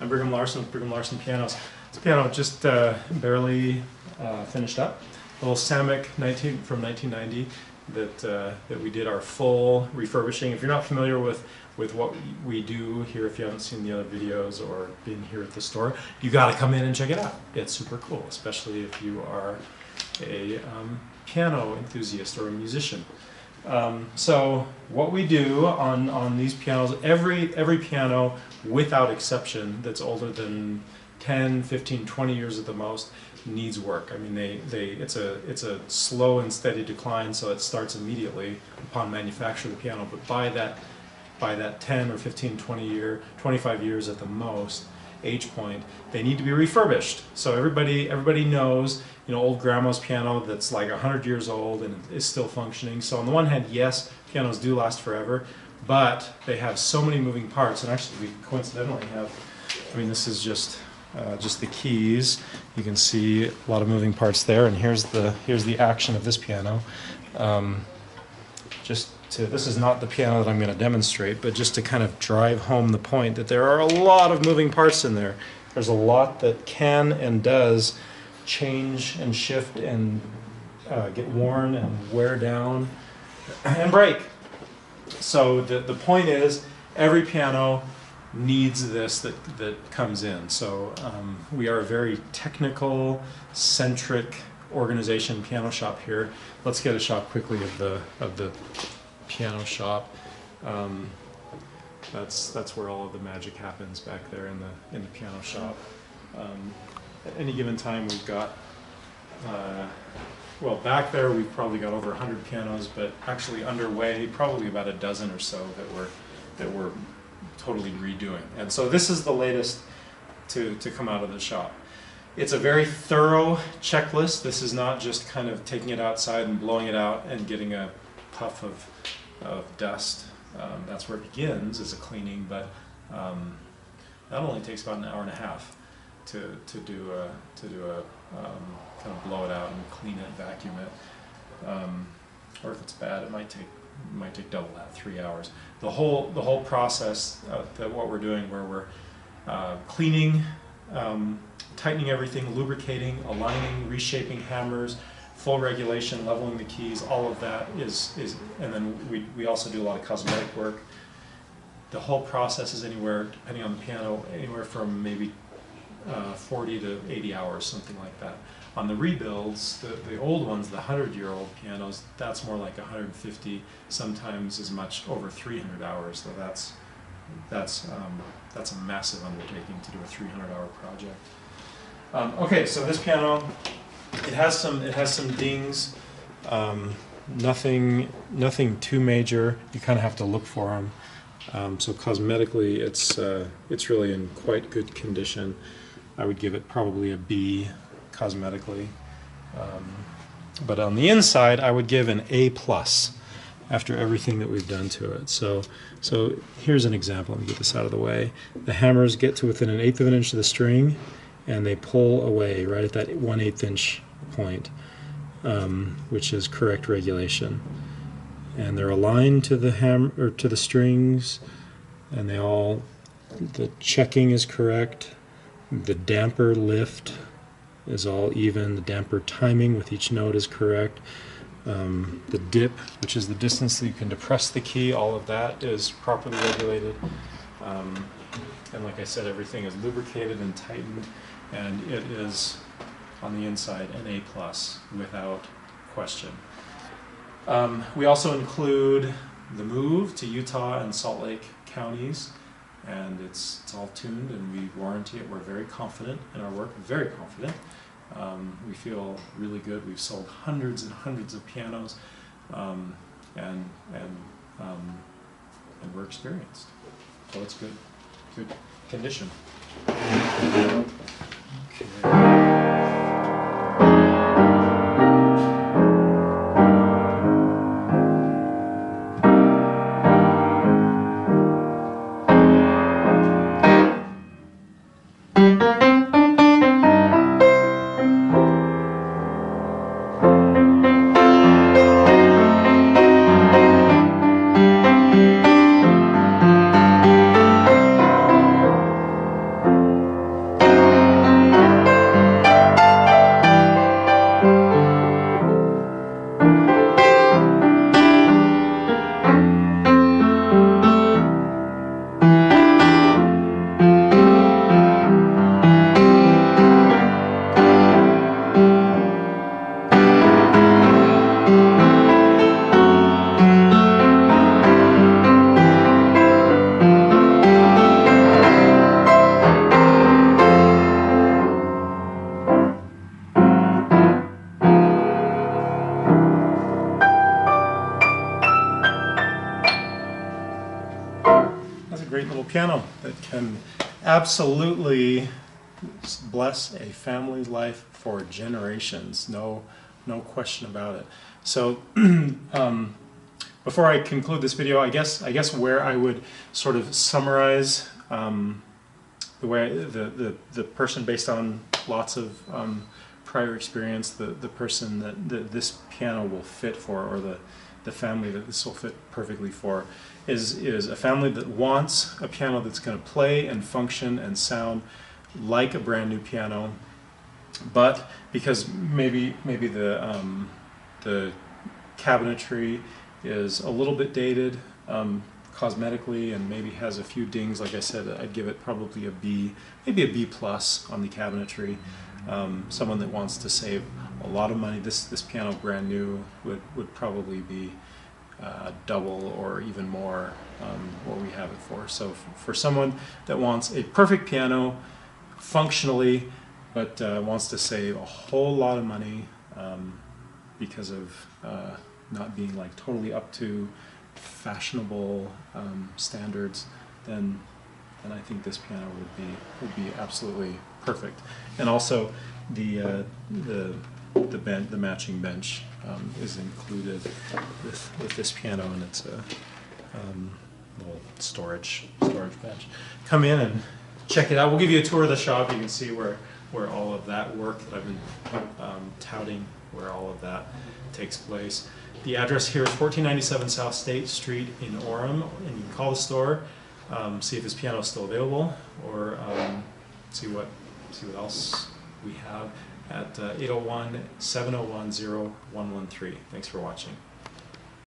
I'm Brigham Larson with Brigham Larson Pianos. This piano just barely finished up. A little Samick from 1990 that we did our full refurbishing. If you're not familiar with what we do here, if you haven't seen the other videos or been here at the store, you got to come in and check it out. It's super cool, especially if you are a piano enthusiast or a musician. So what we do on these pianos, every piano without exception that's older than 10, 15, 20 years at the most needs work. I mean, it's a slow and steady decline, so it starts immediately upon manufacture of the piano, but by that 10 or 15, 25 years at the most age point, they need to be refurbished. So everybody knows, you know, old grandma's piano that's like 100 years old and is still functioning. So on the one hand, yes, pianos do last forever, but they have so many moving parts. And actually, we coincidentally have, I mean, this is just the keys. You can see a lot of moving parts there, and here's the action of this piano. This is not the piano that I'm going to demonstrate, but just to kind of drive home the point that there are a lot of moving parts in there. There's a lot that can and does change and shift and get worn and wear down and break. So the point is, every piano needs this that comes in. So we are a very technical, centric organization, piano shop here. Let's get a shot quickly of the piano shop. That's where all of the magic happens, back there in the piano shop. At any given time, we've got well, back there we've probably got over 100 pianos, but actually underway probably about a dozen or so that we're totally redoing. And so this is the latest to come out of the shop. It's a very thorough checklist. This is not just kind of taking it outside and blowing it out and getting a puff of dust. That's where it begins, as a cleaning, but that only takes about an hour and a half to do a kind of blow it out and clean it, vacuum it. Or if it's bad, it might take double that, 3 hours. The whole process that what we're doing, where we're cleaning, tightening everything, lubricating, aligning, reshaping hammers, full regulation, leveling the keys, all of that is and then we also do a lot of cosmetic work. The whole process is anywhere, depending on the piano, anywhere from maybe 40 to 80 hours, something like that. On the rebuilds, the old ones, the 100-year-old pianos, that's more like 150, sometimes as much over 300 hours. So that's a massive undertaking to do a 300-hour project. Okay, so this piano, it has some dings. Nothing too major. You kind of have to look for them. So cosmetically, it's really in quite good condition. I would give it probably a B cosmetically. But on the inside, I would give an A+ after everything that we've done to it. So here's an example. Let me get this out of the way. The hammers get to within 1/8 of an inch of the string, and they pull away right at that 1/8 inch point, which is correct regulation. And they're aligned to the hammer or to the strings, and the checking is correct. The damper lift is all even. The damper timing with each note is correct. The dip, which is the distance that you can depress the key, all of that is properly regulated. And like I said, everything is lubricated and tightened, and it is on the inside an A+ without question. We also include the move to Utah and Salt Lake counties, and it's all tuned, and we warranty it. We're very confident in our work, very confident. We feel really good. We've sold hundreds and hundreds of pianos, and we're experienced. So it's good condition. Okay. can absolutely bless a family's life for generations. No question about it. So before I conclude this video, I guess where I would sort of summarize the way the person, based on lots of prior experience, the person that this piano will fit for, or the family that this will fit perfectly for, is a family that wants a piano that's going to play and function and sound like a brand new piano, but because maybe the cabinetry is a little bit dated cosmetically, and maybe has a few dings. Like I said, I'd give it probably a B, maybe a B plus on the cabinetry. Someone that wants to save a lot of money, this piano brand new would probably be double or even more what we have it for. So for someone that wants a perfect piano functionally, but wants to save a whole lot of money because of not being like totally up to fashionable standards, then I think this piano would be absolutely perfect. And also the matching bench is included with this piano, and it's a little storage bench. Come in and check it out. We'll give you a tour of the shop. You can see where all of that work that I've been touting, where all of that takes place. The address here is 1497 South State Street in Orem, and you can call the store, see if this piano is still available, or see what else we have at 801-701-0113. Thanks for watching.